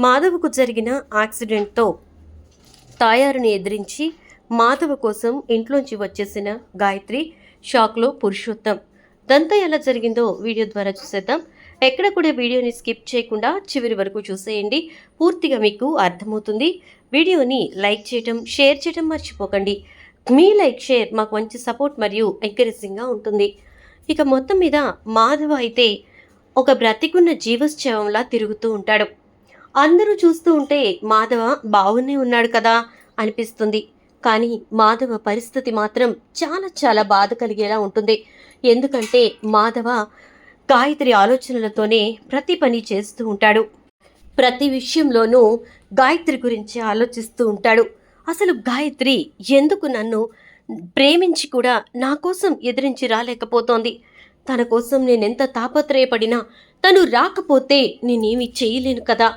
మాధవకు జరిగిన యాక్సిడెంట్తో తాయారుని ఎదిరించి మాధవ కోసం ఇంట్లోంచి వచ్చేసిన గాయత్రి, షాక్లో పురుషోత్తం. దంతా ఎలా జరిగిందో వీడియో ద్వారా చూసేద్దాం. ఎక్కడ కూడా వీడియోని స్కిప్ చేయకుండా చివరి వరకు చూసేయండి, పూర్తిగా మీకు అర్థమవుతుంది. వీడియోని లైక్ చేయటం, షేర్ చేయటం మర్చిపోకండి. మీ లైక్, షేర్ మాకు మంచి సపోర్ట్ మరియు ఎంకరేజింగ్గా ఉంటుంది. ఇక మొత్తం మీద మాధవ అయితే ఒక బ్రతికున్న జీవశ్చవంలా తిరుగుతూ ఉంటాడు. అందరూ చూస్తూ ఉంటే మాధవ బాగునే ఉన్నాడు కదా అనిపిస్తుంది. కానీ మాధవ పరిస్థితి మాత్రం చాలా చాలా బాధ కలిగేలా ఉంటుంది. ఎందుకంటే మాధవ గాయత్రి ఆలోచనలతోనే ప్రతి పని చేస్తూ ఉంటాడు. ప్రతి విషయంలోనూ గాయత్రి గురించి ఆలోచిస్తూ ఉంటాడు. అసలు గాయత్రి ఎందుకు నన్ను ప్రేమించి కూడా నా కోసం ఎదిరించి రాలేకపోతోంది? తన కోసం నేనెంత తాపత్రయపడినా తను రాకపోతే నేనేమి చేయలేను కదా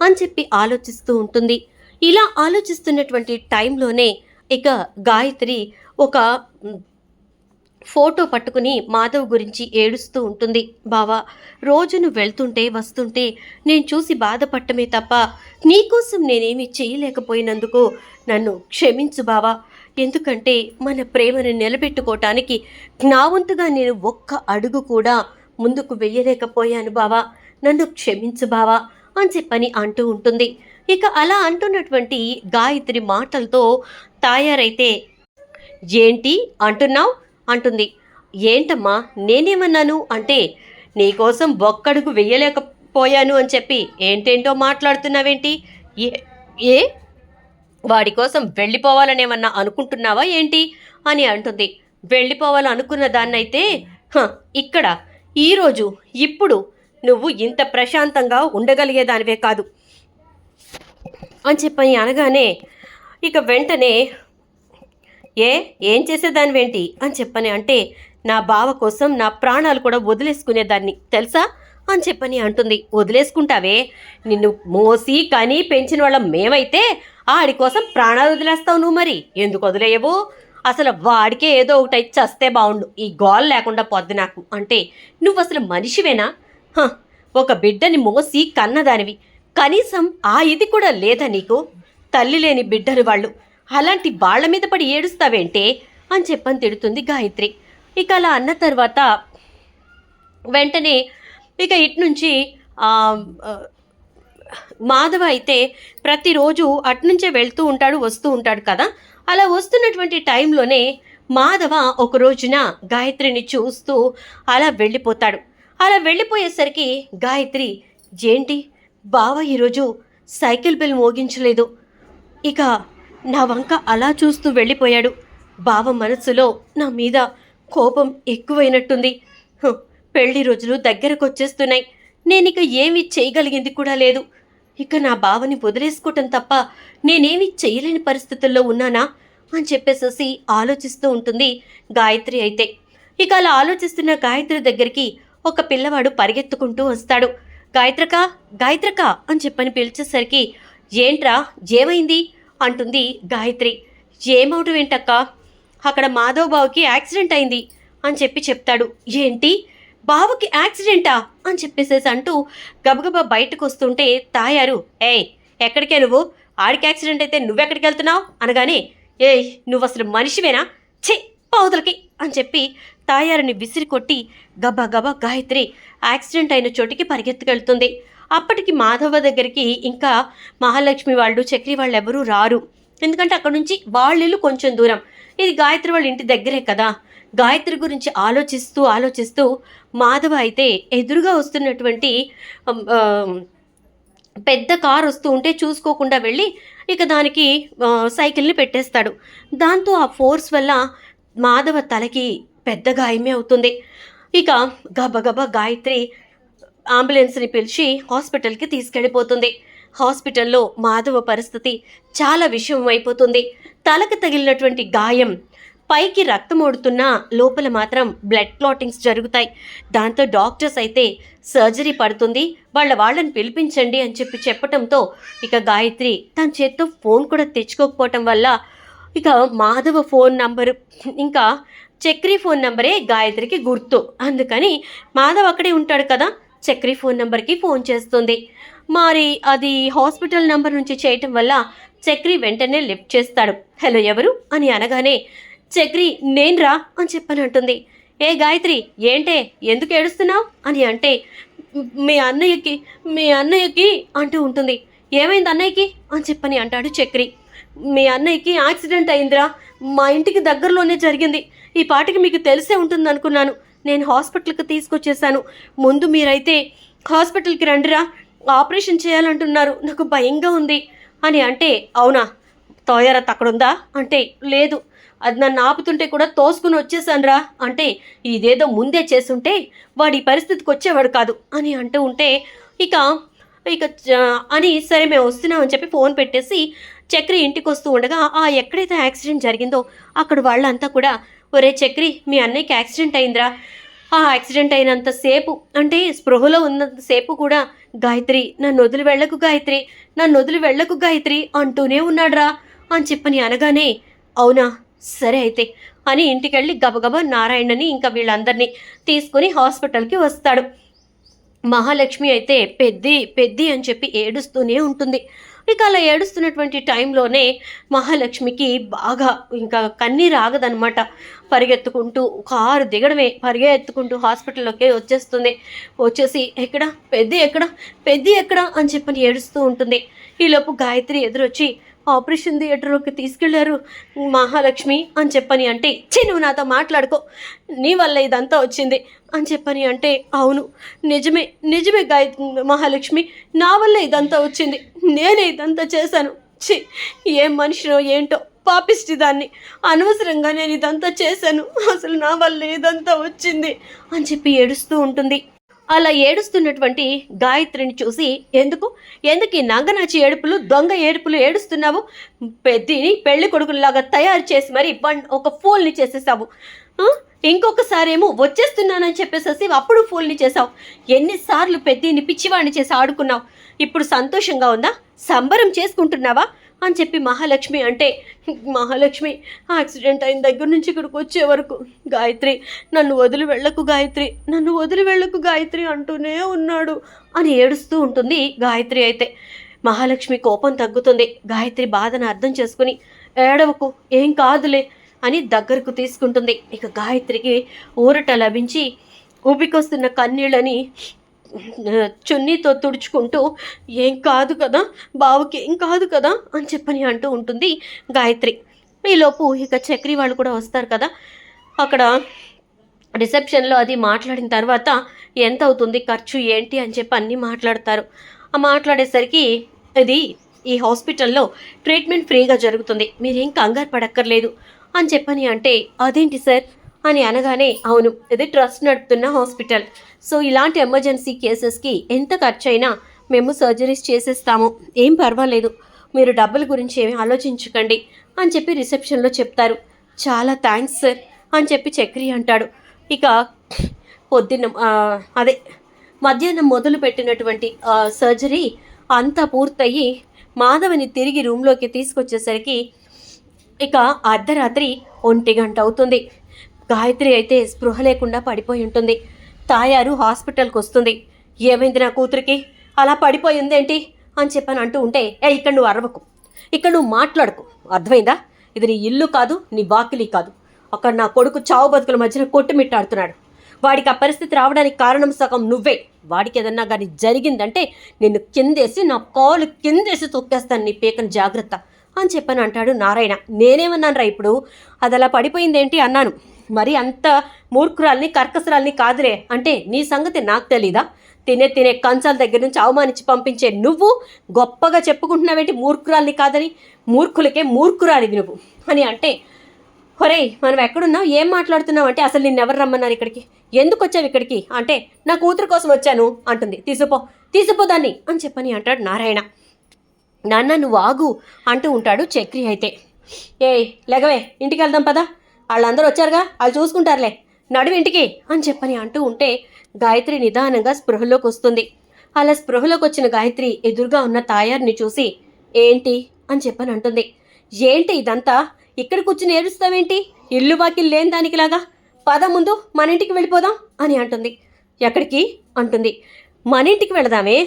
అని చెప్పి ఆలోచిస్తూ ఉంటుంది. ఇలా ఆలోచిస్తున్నటువంటి టైంలోనే ఇక గాయత్రి ఒక ఫోటో పట్టుకుని మాధవ్ గురించి ఏడుస్తూ ఉంటుంది. బావా, రోజు నువ్వు వెళ్తుంటే వస్తుంటే నేను చూసి బాధపడటమే తప్ప నీకోసం నేనేమీ చేయలేకపోయినందుకు నన్ను క్షమించు బావా. ఎందుకంటే మన ప్రేమను నిలబెట్టుకోవటానికి నా వంతుగా నేను ఒక్క అడుగు కూడా ముందుకు వెయ్యలేకపోయాను బావా, నన్ను క్షమించు బావా అని చెప్పని అంటూ ఉంటుంది. ఇక అలా అంటున్నటువంటి గాయత్రి మాటలతో తాయారైతే ఏంటి అంటున్నావు అంటుంది. ఏంటమ్మా నేనేమన్నాను అంటే నీకోసం ఒక్కడుగు వెయ్యలేకపోయాను అని చెప్పి ఏంటేంటో మాట్లాడుతున్నావేంటి? ఏ వాడి కోసం వెళ్ళిపోవాలనేమన్నా అనుకుంటున్నావా ఏంటి అని అంటుంది. వెళ్ళిపోవాలనుకున్న దాన్నైతే ఇక్కడ ఈరోజు ఇప్పుడు నువ్వు ఇంత ప్రశాంతంగా ఉండగలిగేదానివే కాదు అని చెప్పని అనగానే ఇక వెంటనే ఏం చేసేదానివేంటి అని చెప్పని అంటే నా బావ కోసం నా ప్రాణాలు కూడా వదిలేసుకునేదాన్ని తెలుసా అని చెప్పని అంటుంది. వదిలేసుకుంటావే? నిన్ను మోసి కని పెంచిన వాళ్ళం మేమైతే ఆడి కోసం ప్రాణాలు వదిలేస్తావు నువ్వు, మరి ఎందుకు వదిలేయవు? అసలు వాడికే ఏదో ఒకటి చస్తే బాగుండు, ఈ గోల్ లేకుండా పొద్దు నాకు అంటే నువ్వు అసలు మనిషివేనా? ఒక బిడ్డని మోసి కన్నదానివి, కనీసం ఆ ఇది కూడా లేదా నీకు? తల్లి లేని బిడ్డలు వాళ్ళు, అలాంటి వాళ్ళ మీద పడి ఏడుస్తావేంటే అని చెప్పని తిడుతుంది గాయత్రి. ఇక అలా అన్న తర్వాత వెంటనే ఇక ఇట్నుంచి మాధవ అయితే ప్రతిరోజు అట్నుంచే వెళ్తూ ఉంటాడు, వస్తూ ఉంటాడు కదా. అలా వస్తున్నటువంటి టైంలోనే మాధవ ఒక రోజున గాయత్రిని చూస్తూ అలా వెళ్ళిపోతాడు. అలా వెళ్ళిపోయేసరికి గాయత్రి, ఏంటి బావ ఈరోజు సైకిల్ బెల్ మోగించలేదు, ఇక నా వంక అలా చూస్తూ వెళ్ళిపోయాడు. బావ మనసులో నా మీద కోపం ఎక్కువైనట్టుంది. పెళ్లి రోజులు దగ్గరకు వచ్చేస్తున్నాయి, నేనిక ఏమీ చేయగలిగింది కూడా లేదు. ఇక నా బావని వదిలేసుకోవటం తప్ప నేనేమీ చేయలేని పరిస్థితుల్లో ఉన్నానా అని చెప్పేసేసి ఆలోచిస్తూ ఉంటుంది గాయత్రి అయితే. ఇక అలా ఆలోచిస్తున్న గాయత్రి దగ్గరికి ఒక పిల్లవాడు పరిగెత్తుకుంటూ వస్తాడు. గాయత్రకా గాయత్రకా అని చెప్పని పిలిచేసరికి ఏంట్రా ఏమైంది అంటుంది గాయత్రి. ఏమవటం ఏంటక్క, అక్కడ మాధవ్ బావుకి యాక్సిడెంట్ అయింది అని చెప్పి చెప్తాడు. ఏంటి బావుకి యాక్సిడెంటా అని చెప్పేసేసి అంటూ గబగబా బయటకు వస్తుంటే తాయారు, ఎక్కడికే నువ్వు? ఆడికి యాక్సిడెంట్ అయితే నువ్వెక్కడికి వెళ్తున్నావు అనగానే నువ్వు అసలు మనిషివేనా, ఛే పౌదలకి అని చెప్పి తాయారుని విసిరి కొట్టి గబా గబా గాయత్రి యాక్సిడెంట్ అయిన చోటికి పరిగెత్తుకెళ్తుంది. అప్పటికి మాధవ దగ్గరికి ఇంకా మహాలక్ష్మి వాళ్ళు, చక్రి వాళ్ళు ఎవరూ రారు. ఎందుకంటే అక్కడ నుంచి వాళ్ళిల్లు కొంచెం దూరం, ఇది గాయత్రి వాళ్ళ ఇంటి దగ్గరే కదా. గాయత్రి గురించి ఆలోచిస్తూ ఆలోచిస్తూ మాధవ అయితే ఎదురుగా వస్తున్నటువంటి పెద్ద కారు వస్తూ ఉంటే చూసుకోకుండా వెళ్ళి ఇక దానికి సైకిల్ని పెట్టేస్తాడు. దాంతో ఆ ఫోర్స్ వల్ల మాధవ తలకి పెద్ద గాయమే అవుతుంది. ఇక గబగబా గాయత్రి అంబులెన్స్ని పిలిచి హాస్పిటల్కి తీసుకెళ్ళిపోతుంది. హాస్పిటల్లో మాధవ పరిస్థితి చాలా విషమం అయిపోతుంది. తలకు తగిలినటువంటి గాయం, పైకి రక్తం ఓడుతున్నా లోపల మాత్రం బ్లడ్ క్లాటింగ్స్ జరుగుతాయి. దాంతో డాక్టర్స్ అయితే సర్జరీ పడుతుంది, వాళ్ళని పిలిపించండి అని చెప్పటంతో ఇక గాయత్రి తన చేత్తో ఫోన్ కూడా తెచ్చుకోకపోవటం వల్ల ఇక మాధవ ఫోన్ నంబరు ఇంకా చక్రి ఫోన్ నంబరే గాయత్రికి గుర్తు. అందుకని మాధవ్ అక్కడే ఉంటాడు కదా, చక్రి ఫోన్ నెంబర్కి ఫోన్ చేస్తుంది. మరి అది హాస్పిటల్ నంబర్ నుంచి చేయటం వల్ల చక్రి వెంటనే లిఫ్ట్ చేస్తాడు. హలో ఎవరు అని అనగానే చక్రి నేన్రా అని చెప్పని అంటుంది. ఏ గాయత్రి ఏంటే ఎందుకు ఏడుస్తున్నావు అని అంటే మీ అన్నయ్యకి అంటూ ఉంటుంది. ఏమైంది అన్నయ్యకి అని చెప్పని అంటాడు చక్రి. మీ అన్నయ్యకి యాక్సిడెంట్ అయిందిరా, మా ఇంటికి దగ్గరలోనే జరిగింది. ఈ పాటికి మీకు తెలిసే ఉంటుంది అనుకున్నాను. నేను హాస్పిటల్కి తీసుకొచ్చేసాను. ముందు మీరైతే హాస్పిటల్కి రండిరా, ఆపరేషన్ చేయాలంటున్నారు, నాకు భయంగా ఉంది అని అంటే అవునా తోయరత్ అక్కడుందా అంటే లేదు, అది నన్ను ఆపుతుంటే కూడా తోసుకుని వచ్చేసానురా అంటే ఇదేదో ముందే చేసుంటే వాడి పరిస్థితికి వచ్చేవాడు కాదు అని అంటూ ఉంటే ఇక ఇక అని సరే మేము వస్తున్నామని చెప్పి ఫోన్ పెట్టేసి చక్రి ఇంటికి వస్తూ ఉండగా ఎక్కడైతే యాక్సిడెంట్ జరిగిందో అక్కడ వాళ్ళంతా కూడా ఒరే చక్రి మీ అన్నయ్యకి యాక్సిడెంట్ అయిందిరా, ఆ యాక్సిడెంట్ అయినంతసేపు అంటే స్పృహలో ఉన్నంతసేపు కూడా గాయత్రి నన్ను వదిలి వెళ్ళకు గాయత్రి, నన్ను వదిలి వెళ్ళకు గాయత్రి అంటూనే ఉన్నాడ్రా అని చెప్పని అనగానే అవునా సరే అయితే అని ఇంటికెళ్ళి గబగబా నారాయణని ఇంకా వీళ్ళందరినీ తీసుకుని హాస్పిటల్కి వస్తాడు. మహాలక్ష్మి అయితే పెద్ది అని చెప్పి ఏడుస్తూనే ఉంటుంది. ఇక అలా ఏడుస్తున్నటువంటి టైంలోనే మహాలక్ష్మికి బాగా ఇంకా కన్నీరు ఆగదనమాట. పరిగెత్తుకుంటూ కారు దిగడమే పరిగెత్తుకుంటూ హాస్పిటల్లోకి వచ్చేసి పెద్ది ఎక్కడ అని చెప్పని ఏడుస్తూ ఉంటుంది. ఈలోపు గాయత్రి ఎదురొచ్చి ఆపరేషన్ థియేటర్లోకి తీసుకెళ్లారు మహాలక్ష్మి అని చెప్పని అంటే నువ్వు నాతో మాట్లాడుకో, నీ వల్ల ఇదంతా వచ్చింది అని చెప్పని అంటే అవును నిజమే మహాలక్ష్మి, నా వల్ల ఇదంతా వచ్చింది, నేనే ఇదంతా చేశాను. ఏం మనిషినో ఏంటో పాపిష్టి దాన్ని, అనవసరంగా నేను ఇదంతా చేశాను, అసలు నా వల్ల ఇదంతా వచ్చింది అని చెప్పి ఏడుస్తూ ఉంటుంది. అలా ఏడుస్తున్నటువంటి గాయత్రిని చూసి ఎందుకు ఈ నంగనాచి ఏడుపులు దొంగ ఏడుపులు ఏడుస్తున్నావు, పెద్దిని పెళ్లి కొడుకులాగా తయారు చేసి మరి ఒక ఫూల్ని చేసేసావు, ఇంకొకసారేమో వచ్చేస్తున్నానని చెప్పేసేసి అప్పుడు ఫూల్ని చేసావు, ఎన్నిసార్లు పెద్దిని పిచ్చివాడిని చేసి ఆడుకున్నావు, ఇప్పుడు సంతోషంగా ఉందా, సంబరం చేసుకుంటున్నావా అని చెప్పి మహాలక్ష్మి అంటే మహాలక్ష్మి యాక్సిడెంట్ అయిన దగ్గర నుంచి ఇక్కడికి వచ్చే వరకు గాయత్రి నన్ను వదిలి వెళ్ళకు గాయత్రి అంటూనే ఉన్నాడు అని ఏడుస్తూ ఉంటుంది గాయత్రి. అయితే మహాలక్ష్మి కోపం తగ్గుతుంది. గాయత్రి బాధను అర్థం చేసుకుని ఏడవకు ఏం కాదులే అని దగ్గరకు తీసుకుంటుంది. ఇక గాయత్రికి ఊరట లభించి ఊపికొస్తున్న కన్నీళ్ళని చున్నీతో తుడుచుకుంటూ ఏం కాదు కదా బావుకి ఏం కాదు కదా అని చెప్పని అంటూ ఉంటుంది గాయత్రి. ఈలోపు ఇక చక్రి వాళ్ళు కూడా వస్తారు కదా, అక్కడ రిసెప్షన్లో అది మాట్లాడిన తర్వాత ఎంత అవుతుంది ఖర్చు ఏంటి అని చెప్పి అన్నీ మాట్లాడతారు. మాట్లాడేసరికి ఈ హాస్పిటల్లో ట్రీట్మెంట్ ఫ్రీగా జరుగుతుంది, మీరేం కంగారు పడక్కర్లేదు అని చెప్పని అంటే అదేంటి సార్ అని అనగానే అవును ఇది ట్రస్ట్ నడుపుతున్న హాస్పిటల్, సో ఇలాంటి ఎమర్జెన్సీ కేసెస్కి ఎంత ఖర్చు అయినా మేము సర్జరీస్ చేసేస్తాము, ఏం పర్వాలేదు, మీరు డబ్బుల గురించి ఏమీ ఆలోచించకండి అని చెప్పి రిసెప్షన్లో చెప్తారు. చాలా థ్యాంక్స్ సార్ అని చెప్పి చక్రి అంటాడు. ఇక మధ్యాహ్నం మొదలు పెట్టినటువంటి సర్జరీ అంతా పూర్తయి మాధవని తిరిగి రూమ్లోకి తీసుకొచ్చేసరికి ఇక అర్ధరాత్రి 1 గంట అవుతుంది. గాయత్రి అయితే స్పృహ లేకుండా పడిపోయి ఉంటుంది. తాయారు హాస్పిటల్కి వస్తుంది. ఏమైంది నా కూతురికి అలా పడిపోయిందేంటి అని చెప్పని అంటూ ఉంటే ఇక్కడ నువ్వు అరవకు, ఇక్కడ నువ్వు మాట్లాడుకు, అర్థమైందా, ఇది నీ ఇల్లు కాదు నీ వాకిలి కాదు, అక్కడ నా కొడుకు చావు బతుకుల మధ్యన కొట్టుమిట్టాడుతున్నాడు, వాడికి ఆ పరిస్థితి రావడానికి కారణం సగం నువ్వే, వాడికి ఏదన్నా కానీ జరిగిందంటే నిన్ను కిందేసి నా కాలు కిందేసి తొక్కేస్తాను, నీ పీకను జాగ్రత్త అని చెప్పని అంటాడు నారాయణ. నేనేమన్నాను రా ఇప్పుడు, అది అలా పడిపోయిందేంటి అన్నాను, మరి అంత మూర్ఖురాల్ని కర్కసరాల్ని కాదులే అంటే నీ సంగతి నాకు తెలీదా, తినే కంచాల దగ్గర నుంచి అవమానించి పంపించే నువ్వు గొప్పగా చెప్పుకుంటున్నావేంటి మూర్ఖురాల్ని కాదని, మూర్ఖులకే మూర్ఖురాలివి నువ్వు అని అంటే ఒరేయ్ మనం ఎక్కడున్నావు ఏం మాట్లాడుతున్నావు అంటే అసలు నిన్నెవరు రమ్మన్నారు ఇక్కడికి, ఎందుకు వచ్చావు ఇక్కడికి అంటే నా కూతురు కోసం వచ్చాను అంటుంది. తీసుకుపో దాన్ని అని చెప్పని అంటాడు నారాయణ. నాన్న నువ్వు ఆగు అంటూ ఉంటాడు చక్రి. అయితే లెగవే ఇంటికి వెళ్దాం పదా, వాళ్ళందరూ వచ్చారుగా వాళ్ళు చూసుకుంటారులే, నడువు ఇంటికి అని చెప్పని అంటూ ఉంటే గాయత్రి నిదానంగా స్పృహలోకి వస్తుంది. అలా స్పృహలోకి వచ్చిన గాయత్రి ఎదురుగా ఉన్న తాయారిని చూసి ఏంటి అని చెప్పని అంటుంది. ఏంటి ఇదంతా, ఇక్కడ కూర్చుని ఏడుస్తావేంటి, ఇల్లు వాకిల్ లేని దానికిలాగా, పద ముందు మన ఇంటికి వెళ్ళిపోదాం అని అంటుంది. ఎక్కడికి అంటుంది. మన ఇంటికి వెళదామే,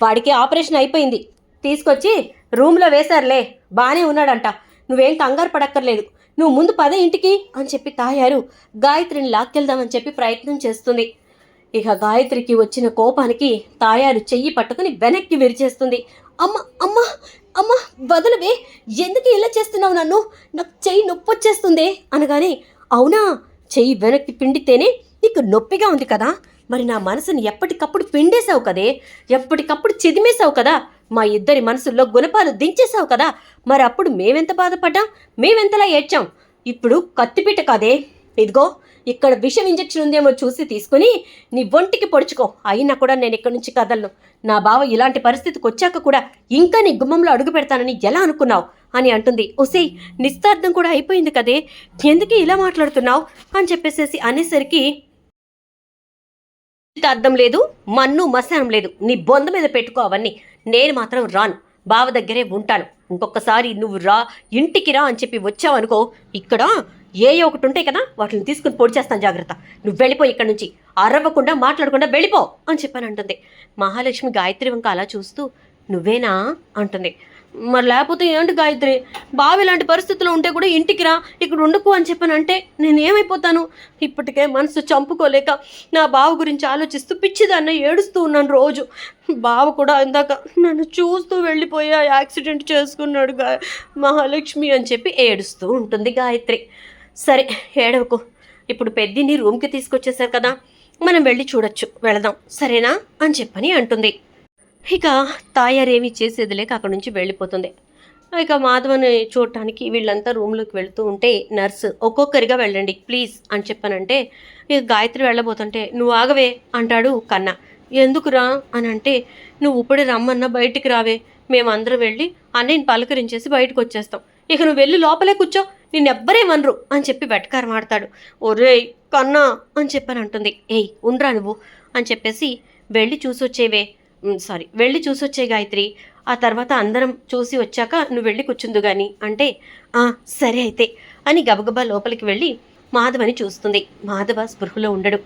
వాడికి ఆపరేషన్ అయిపోయింది, తీసుకొచ్చి రూమ్లో వేశారులే, బాగానే ఉన్నాడంట, నువ్వేం కంగారు పడక్కర్లేదు, నువ్వు ముందు పదే ఇంటికి అని చెప్పి తాయారు గాయత్రిని లాక్కెళ్దామని చెప్పి ప్రయత్నం చేస్తుంది. ఇక గాయత్రికి వచ్చిన కోపానికి తాయారు చెయ్యి పట్టుకుని వెనక్కి విరిచేస్తుంది. అమ్మ అమ్మ అమ్మ వదలవే, ఎందుకు ఇలా చేస్తున్నావు నన్ను, నాకు చెయ్యి నొప్పి వచ్చేస్తుంది అనగానే, అవునా, చెయ్యి వెనక్కి పిండితేనే నీకు నొప్పిగా ఉంది కదా, మరి నా మనసుని ఎప్పటికప్పుడు పిండేశావు కదే, ఎప్పటికప్పుడు చిదిమేశావు కదా, మా ఇద్దరి మనసుల్లో గుణపాలు దించేశావు కదా, మరి అప్పుడు మేమెంత బాధపడ్డాం, మేమెంతలా ఏడ్చాం. ఇప్పుడు కత్తిపీట కాదే, ఇదిగో ఇక్కడ విషం ఇంజెక్షన్ ఉందేమో చూసి తీసుకుని నీ ఒంటికి పొడుచుకో, అయినా కూడా నేను ఇక్కడి నుంచి కదలను. నా బావ ఇలాంటి పరిస్థితికి వచ్చాక కూడా ఇంకా నీ గుమ్మంలో అడుగు పెడతానని ఎలా అనుకున్నావు అని అంటుంది. ఒసేయ్, నిస్తార్థం కూడా అయిపోయింది కదే, ఎందుకు ఇలా మాట్లాడుతున్నావు అని చెప్పేసేసి అనేసరికి, అర్థం లేదు, మన్ను మశానం లేదు, నీ బొంద మీద పెట్టుకో అవన్నీ, నేను మాత్రం రాను, బావ దగ్గరే ఉంటాను. ఇంకొకసారి నువ్వు రా, ఇంటికి రా అని చెప్పి వచ్చావనుకో, ఇక్కడ ఒకటి ఉంటాయి కదా, వాటిని తీసుకుని పొడి చేస్తాను, జాగ్రత్త, నువ్వు వెళ్ళిపో ఇక్కడ నుంచి, అరవకుండా మాట్లాడకుండా వెళ్ళిపో అని చెప్పని అంటుంది. మహాలక్ష్మి గాయత్రి వంక అలా చూస్తూ, నువ్వేనా అంటుంది. మరి లేకపోతే ఏంటి గాయత్రి, బావ ఇలాంటి పరిస్థితుల్లో ఉంటే కూడా ఇంటికి రా, ఇక్కడ ఉండకు అని చెప్పని అంటే నేనేమైపోతాను, ఇప్పటికే మనసు చంపుకోలేక నా బావ గురించి ఆలోచిస్తూ పిచ్చిదాన్న ఏడుస్తూ ఉన్నాను రోజు. బావ కూడా ఇందాక నన్ను చూస్తూ వెళ్ళిపోయా, యాక్సిడెంట్ చేసుకున్నాడు మహాలక్ష్మి అని చెప్పి ఏడుస్తూ ఉంటుంది గాయత్రి. సరే ఏడవకు, ఇప్పుడు పెద్దిని రూమ్కి తీసుకొచ్చేసారు కదా, మనం వెళ్ళి చూడొచ్చు, వెళదాం సరేనా అని చెప్పని అంటుంది. ఇక తాయారేమీ చేసేది లేక అక్కడి నుంచి వెళ్ళిపోతుంది. ఇక మాధవని చూడటానికి వీళ్ళంతా రూమ్లోకి వెళ్తూ ఉంటే నర్సు, ఒక్కొక్కరిగా వెళ్ళండి ప్లీజ్ అని చెప్పానంటే, ఇక గాయత్రి వెళ్ళబోతుంటే, నువ్వు ఆగవే అంటాడు కన్నా. ఎందుకురా అని అంటే, నువ్వు ఇప్పుడే రమ్మన్నా బయటికి రావే, మేమందరం వెళ్ళి అన్నయ్యని పలకరించేసి బయటకు వచ్చేస్తాం, ఇక నువ్వు వెళ్ళి లోపలే కూర్చో, నిన్నెవ్వరేమనరు అని చెప్పి వెటకారం ఆడతాడు. ఒరేయ్ కన్నా అని చెప్పని అంటుంది. ఏయ్ ఉండరా నువ్వు అని చెప్పేసి వెళ్ళి చూసొచ్చే గాయత్రి, ఆ తర్వాత అందరం చూసి వచ్చాక నువ్వు వెళ్ళి కూర్చుందు కానీ అంటే, సరే అయితే అని గబగబా లోపలికి వెళ్ళి మాధవని చూస్తుంది. మాధవ స్పృహలో ఉండడు.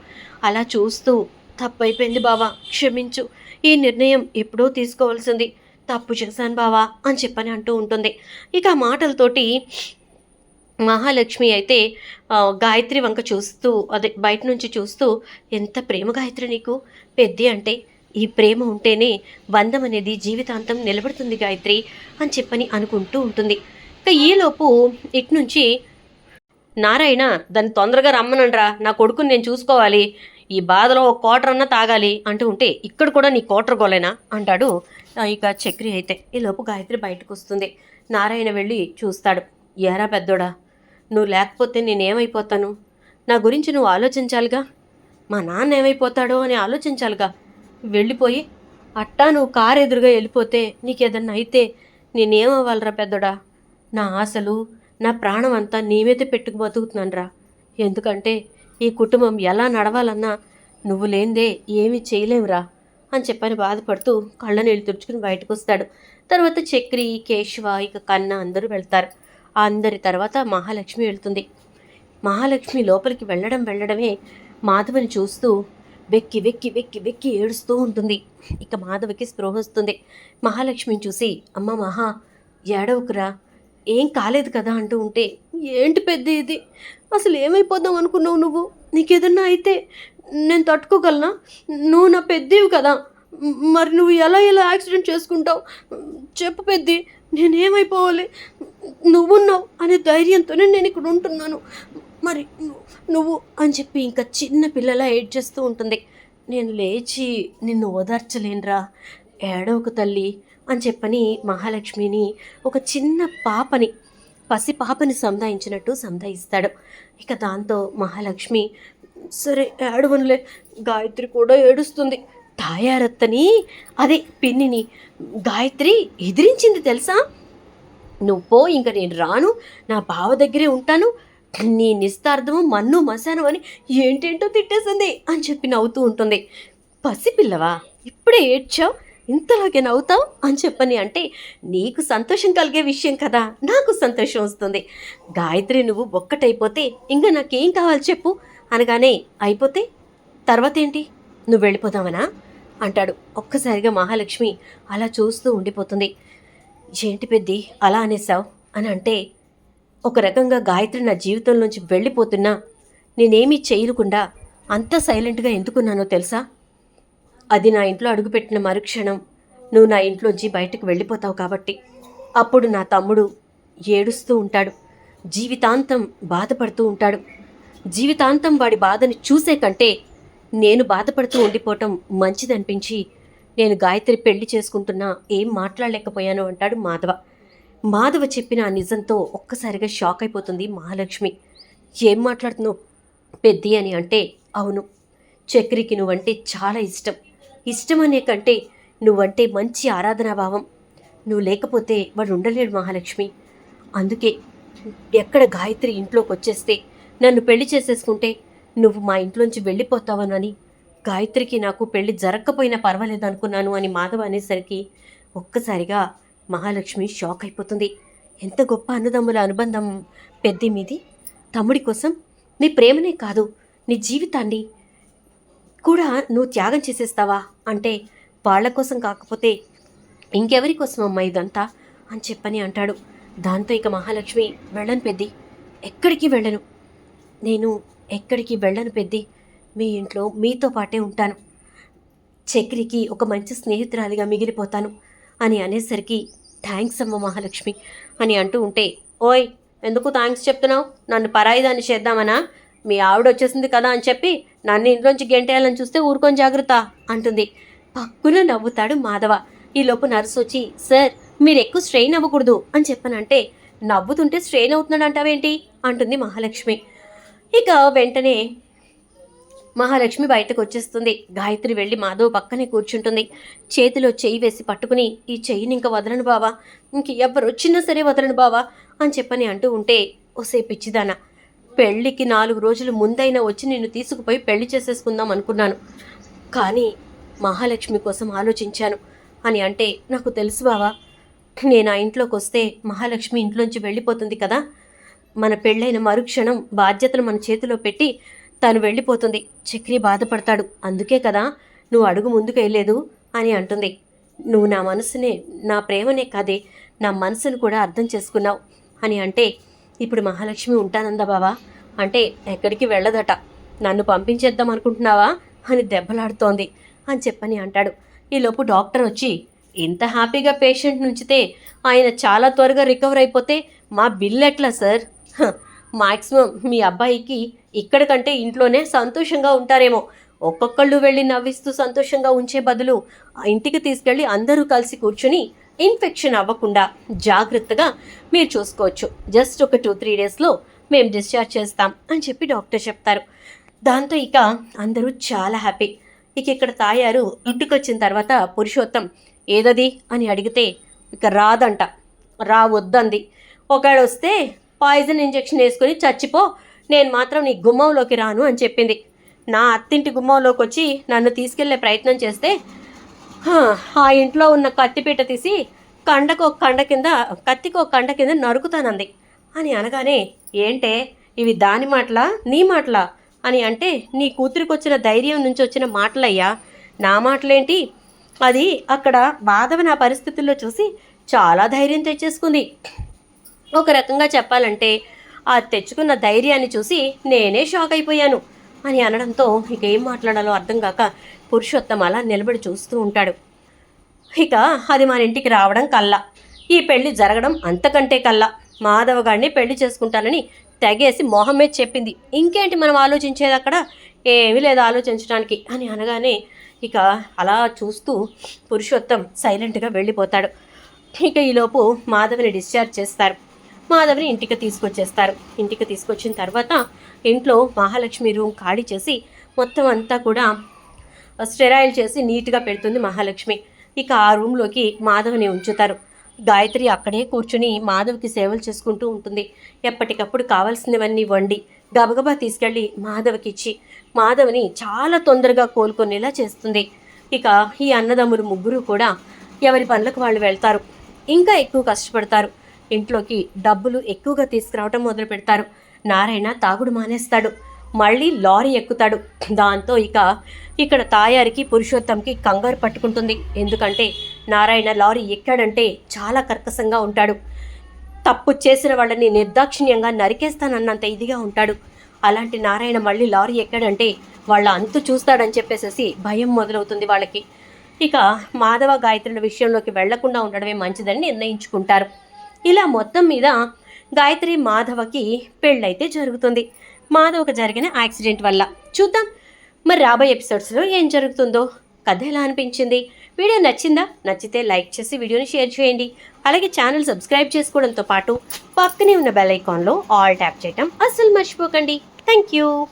అలా చూస్తూ, తప్పైపోయింది బావా, క్షమించు, ఈ నిర్ణయం ఎప్పుడో తీసుకోవాల్సింది, తప్పు చేశాను బావా అని చెప్పని అంటూ ఉంటుంది. ఇక ఆ మాటలతోటి మహాలక్ష్మి అయితే గాయత్రి వంక చూస్తూ, అదే బయట నుంచి చూస్తూ, ఎంత ప్రేమ గాయత్రి నీకు, పెద్ది అంటే ఈ ప్రేమ ఉంటేనే బంధం అనేది జీవితాంతం నిలబడుతుంది గాయత్రి అని చెప్పని అనుకుంటూ ఉంటుంది. ఇక ఈలోపు ఇటు నుంచి నారాయణ, దాన్ని తొందరగా రమ్మనండ్రా, నా కొడుకుని నేను చూసుకోవాలి, ఈ బాధలో ఒక క్వార్టర్ అన్నా తాగాలి అంటూ ఉంటే, ఇక్కడ కూడా నీ క్వార్టర్ గోలేనా అంటాడు ఇక చక్రి అయితే. ఈలోపు గాయత్రి బయటకు వస్తుంది. నారాయణ వెళ్ళి చూస్తాడు. ఏరా పెద్దోడా, నువ్వు లేకపోతే నేనేమైపోతాను, నా గురించి నువ్వు ఆలోచించాలిగా, మా నాన్న ఏమైపోతాడో అని ఆలోచించాలిగా, వెళ్ళిపోయి అట్టా నువ్వు కారు ఎదురుగా వెళ్ళిపోతే నీకేదన్నా అయితే నేనేమవ్వాలరా పెద్దోడా, నా ఆశలు నా ప్రాణం అంతా నీ మీద పెట్టుకు బతుకుతున్నానురా, ఎందుకంటే ఈ కుటుంబం ఎలా నడవాలన్నా నువ్వు లేనిదే ఏమీ చేయలేవురా అని చెప్పని బాధపడుతూ కళ్ళ నీళ్ళు తుడుచుకుని బయటకు వస్తాడు. తర్వాత చక్రి, కేశవ, ఇక కన్న అందరూ వెళ్తారు. అందరి తర్వాత మహాలక్ష్మి వెళ్తుంది. మహాలక్ష్మి లోపలికి వెళ్ళడమే మాధవని చూస్తూ వెక్కి వెక్కి వెక్కి వెక్కి ఏడుస్తూ ఉంటుంది. ఇక మాధవికి స్పృహ వస్తుంది. మహాలక్ష్మిని చూసి, అమ్మ మహా ఏడవకురా, ఏం కాలేదు కదా అంటూ ఉంటే, ఏంటి పెద్ద ఇది, అసలు ఏమైపోదాం అనుకున్నావు నువ్వు, నీకేదన్నా అయితే నేను తట్టుకోగలనా, నువ్వు నా పెద్దవి కదా, మరి నువ్వు ఎలా యాక్సిడెంట్ చేసుకుంటావు చెప్పు పెద్ది, నేనేమైపోవాలి, నువ్వున్నావు అనే ధైర్యంతోనే నేను ఇక్కడ ఉంటున్నాను, మరి నువ్వు అని చెప్పి ఇంకా చిన్న పిల్లలా ఏడ్ చేస్తూ ఉంటుంది. నేను లేచి నిన్ను ఓదార్చలేనురా, ఏడవకు తల్లి అని చెప్పని మహాలక్ష్మిని ఒక చిన్న పసి పాపని సంధాయించినట్టు సంధాయిస్తాడు. ఇక దాంతో మహాలక్ష్మి, సరే ఏడవనులే, గాయత్రి కూడా ఏడుస్తుంది, తాయారత్తని అదే పిన్నిని గాయత్రి ఎదిరించింది తెలుసా, నువ్వు పో, ఇంక నేను రాను, నా బావ దగ్గరే ఉంటాను, నీ నిస్తార్థము మన్ను మసాను అని ఏంటేంటో తిట్టేసింది అని చెప్పి నవ్వుతూ ఉంటుంది. పసిపిల్లవా, ఇప్పుడే ఏడ్చావు, ఇంతలాగే నవ్వుతావు అని చెప్పని అంటే, నీకు సంతోషం కలిగే విషయం కదా, నాకు సంతోషం వస్తుంది. గాయత్రి నువ్వు ఒక్కటైపోతే ఇంకా నాకేం కావాలి చెప్పు అనగానే, అయిపోతే తర్వాత ఏంటి, నువ్వు వెళ్ళిపోదావనా, అంటాడు. ఒక్కసారిగా మహాలక్ష్మి అలా చూస్తూ ఉండిపోతుంది. ఏంటి పెద్ది అలా అనేసావు అని అంటే, ఒక రకంగా గాయత్రి నా జీవితంలోంచి వెళ్ళిపోతున్నా నేనేమీ చేయకుండా అంత సైలెంట్గా ఎందుకున్నానో తెలుసా? అది నా ఇంట్లో అడుగుపెట్టిన మరుక్షణం నువ్వు నా ఇంట్లోంచి బయటకు వెళ్ళిపోతావు కాబట్టి. అప్పుడు నా తమ్ముడు ఏడుస్తూ ఉంటాడు, జీవితాంతం బాధపడుతూ ఉంటాడు. జీవితాంతం వాడి బాధని చూసే కంటే నేను బాధపడుతూ ఉండిపోవటం మంచిదనిపించి నేను గాయత్రి పెళ్లి చేసుకుంటున్నా ఏం మాట్లాడలేకపోయాను అంటాడు మాధవ. మాధవ చెప్పిన ఆ నిజంతో ఒక్కసారిగా షాక్ అయిపోతుంది మహాలక్ష్మి. ఏం మాట్లాడుతున్నావు పెద్ది అని అంటే, అవును, చక్రికి నువ్వంటే చాలా ఇష్టం. ఇష్టం అనే కంటే నువ్వంటే మంచి ఆరాధనాభావం. నువ్వు లేకపోతే వాడు ఉండలేడు మహాలక్ష్మి. అందుకే ఎక్కడ గాయత్రి ఇంట్లోకి వచ్చేస్తే నన్ను పెళ్లి చేసేసుకుంటే నువ్వు మా ఇంట్లోంచి వెళ్ళిపోతావనని గాయత్రికి నాకు పెళ్లి జరగకపోయినా పర్వాలేదు అనుకున్నాను అని మాధవ అనేసరికి ఒక్కసారిగా మహాలక్ష్మి షాక్ అయిపోతుంది. ఎంత గొప్ప అన్నదమ్ముల అనుబంధం పెద్ది మీది. తమ్ముడి కోసం నీ ప్రేమనే కాదు నీ జీవితాన్ని కూడా నువ్వు త్యాగం చేసేస్తావా అంటే, వాళ్ళ కోసం కాకపోతే ఇంకెవరి కోసం అమ్మా ఇదంతా అని చెప్పని అంటాడు. దాంతో ఇక మహాలక్ష్మి, వెళ్ళను పెద్ది, ఎక్కడికి వెళ్ళను, నేను ఎక్కడికి వెళ్ళను పెద్ది, మీ ఇంట్లో మీతో పాటే ఉంటాను, చక్రికి ఒక మంచి స్నేహితురాలిగా మిగిలిపోతాను అని అనేసరికి, థ్యాంక్స్ అమ్మ మహాలక్ష్మి అని అంటూ ఉంటే, ఓయ్ ఎందుకు థ్యాంక్స్ చెప్తున్నావు? నన్ను పరాయిదాన్ని చేద్దామనా? మీ ఆవిడ వచ్చేసింది కదా అని చెప్పి నన్ను ఇంట్లోంచి గెంటేయాలని చూస్తే ఊరుకొని జాగ్రత్త అంటుంది. పక్కున నవ్వుతాడు మాధవ. ఈలోపు నర్సు వచ్చి, సార్ మీరు ఎక్కువ స్ట్రెయిన్ అవ్వకూడదు అని చెప్పనంటే, నవ్వుతుంటే స్ట్రెయిన్ అవుతున్నాడు అంటావేంటి అంటుంది మహాలక్ష్మి. ఇక వెంటనే మహాలక్ష్మి బయటకు వచ్చేస్తుంది. గాయత్రి వెళ్ళి మాధవ్ పక్కనే కూర్చుంటుంది. చేతిలో చెయ్యి వేసి పట్టుకుని, ఈ చెయ్యిని ఇంకా వదలను బావా, ఇంక ఎవరు వచ్చినా సరే వదలను బావా అని చెప్పని అంటూ ఉంటే, ఓసే పిచ్చిదానా, పెళ్ళికి 4 రోజులు ముందైనా వచ్చి నిన్ను తీసుకుపోయి పెళ్లి చేసేసుకుందాం అనుకున్నాను, కానీ మహాలక్ష్మి కోసం ఆలోచించాను అని అంటే, నాకు తెలుసు బావా, నేను ఆ ఇంట్లోకి వస్తే మహాలక్ష్మి ఇంట్లోంచి వెళ్ళిపోతుంది కదా, మన పెళ్ళైన మరుక్షణం బాధ్యతను మన చేతిలో పెట్టి తను వెళ్ళిపోతుంది, చక్రి బాధపడతాడు, అందుకే కదా నువ్వు అడుగు ముందుకు వేయలేదు అని అంటుంది. నువ్వు నా మనసునే, నా ప్రేమనే కాదే నా మనసును కూడా అర్థం చేసుకున్నావు అని అంటే, ఇప్పుడు మహాలక్ష్మి ఉంటానందా బావా అంటే, ఎక్కడికి వెళ్ళదట, నన్ను పంపించేద్దాం అనుకుంటున్నావా అని దెబ్బలాడుతోంది అని చెప్పని అంటాడు. ఈలోపు డాక్టర్ వచ్చి, ఇంత హ్యాపీగా పేషెంట్ నుంచితే ఆయన చాలా త్వరగా రికవర్ అయిపోతే మా బిల్ ఎట్లా సార్? మాక్సిమం మీ అబ్బాయికి ఇక్కడ కంటే ఇంట్లోనే సంతోషంగా ఉంటారేమో, ఒక్కొక్కళ్ళు వెళ్ళి నవ్విస్తూ సంతోషంగా ఉంచే బదులు ఆ ఇంటికి తీసుకెళ్ళి అందరూ కలిసి కూర్చుని ఇన్ఫెక్షన్ అవ్వకుండా జాగ్రత్తగా మీరు చూసుకోవచ్చు, జస్ట్ ఒక 2-3 డేస్లో మేము డిశ్చార్జ్ చేస్తాం అని చెప్పి డాక్టర్ చెప్తారు. దాంతో ఇక అందరూ చాలా హ్యాపీ. ఇక ఇక్కడ తాయారు ఇంటికి వచ్చిన తర్వాత పురుషోత్తం ఏదది అని అడిగితే, ఇక రాదంట, రావద్దంది, ఒకవేళ వస్తే పాయిజన్ ఇంజెక్షన్ వేసుకొని చచ్చిపో, నేను మాత్రం నీ గుమ్మంలోకి రాను అని చెప్పింది. నా అత్తింటి గుమ్మంలోకి వచ్చి నన్ను తీసుకెళ్లే ప్రయత్నం చేస్తే ఆ ఇంట్లో ఉన్న కత్తిపీట తీసి కత్తికి ఒక కండ కింద నరుకుతానంది అని అనగానే, ఏంటే ఇవి దాని మాటలా నీ మాటలా అని అంటే, నీ కూతురికి వచ్చిన ధైర్యం నుంచి వచ్చిన మాటలయ్యా, నా మాటలేంటి, అది అక్కడ మాధవ నా పరిస్థితుల్లో చూసి చాలా ధైర్యం తెచ్చేసుకుంది. ఒక రకంగా చెప్పాలంటే ఆ తెచ్చుకున్న ధైర్యాన్ని చూసి నేనే షాక్ అయిపోయాను అని అనడంతో ఇక ఏం మాట్లాడాలో అర్థం కాక పురుషోత్తం అలా నిలబడి చూస్తూ ఉంటాడు. ఇక అది మన ఇంటికి రావడం కల్లా, ఈ పెళ్లి జరగడం అంతకంటే కల్లా, మాధవ గారిని పెళ్లి చేసుకుంటానని తెగేసి మొహమ్మద్ చెప్పింది, ఇంకేంటి మనం ఆలోచించేది, అక్కడ ఏమీ లేదు ఆలోచించడానికి అని అనగానే ఇక అలా చూస్తూ పురుషోత్తం సైలెంట్గా వెళ్ళిపోతాడు. ఇక ఈలోపు మాధవిని డిశ్చార్జ్ చేస్తారు. మాధవిని ఇంటికి తీసుకొచ్చేస్తారు. ఇంటికి తీసుకొచ్చిన తర్వాత ఇంట్లో మహాలక్ష్మి రూమ్ ఖాళీ చేసి మొత్తం అంతా కూడా స్టెరాయిల్ చేసి నీట్గా పెడుతుంది మహాలక్ష్మి. ఇక ఆ రూమ్లోకి మాధవిని ఉంచుతారు. గాయత్రి అక్కడే కూర్చుని మాధవ్కి సేవలు చేసుకుంటూ ఉంటుంది. ఎప్పటికప్పుడు కావాల్సినవన్నీ వండి గబగబా తీసుకెళ్ళి మాధవ్కి ఇచ్చి మాధవ్ని చాలా తొందరగా కోలుకునేలా చేస్తుంది. ఇక ఈ అన్నదమ్ములు ముగ్గురు కూడా ఎవరి పనులకు వాళ్ళు వెళ్తారు. ఇంకా ఎక్కువ కష్టపడతారు. ఇంట్లోకి డబ్బులు ఎక్కువగా తీసుకురావటం మొదలు పెడతారు. నారాయణ తాగుడు మానేస్తాడు. మళ్ళీ లారీ ఎక్కుతాడు. దాంతో ఇక్కడ తాయారికి పురుషోత్తంకి కంగారు పట్టుకుంటుంది. ఎందుకంటే నారాయణ లారీ ఎక్కాడంటే చాలా కర్కశంగా ఉంటాడు. తప్పు చేసిన వాళ్ళని నిర్దాక్షిణ్యంగా నరికేస్తానన్నంత ఇదిగా ఉంటాడు. అలాంటి నారాయణ మళ్ళీ లారీ ఎక్కాడంటే వాళ్ళ అంతు చూస్తాడని చెప్పేసేసి భయం మొదలవుతుంది వాళ్ళకి. మాధవ గాయత్రుల విషయంలోకి వెళ్లకుండా ఉండడమే మంచిదని నిర్ణయించుకుంటారు. ఇలా మొత్తం మీద గాయత్రి మాధవకి పెళ్ళైతే జరుగుతుంది. మాధవకు జరిగిన యాక్సిడెంట్ వల్ల. చూద్దాం మరి రాబోయే ఎపిసోడ్స్లో ఏం జరుగుతుందో. కథ ఎలా అనిపించింది? వీడియో నచ్చిందా? నచ్చితే లైక్ చేసి వీడియోని షేర్ చేయండి. అలాగే ఛానల్ సబ్స్క్రైబ్ చేసుకోవడంతో పాటు పక్కనే ఉన్న బెల్ ఐకాన్లో ఆల్ ట్యాప్ చేయటం అస్సలు మర్చిపోకండి. Thank you.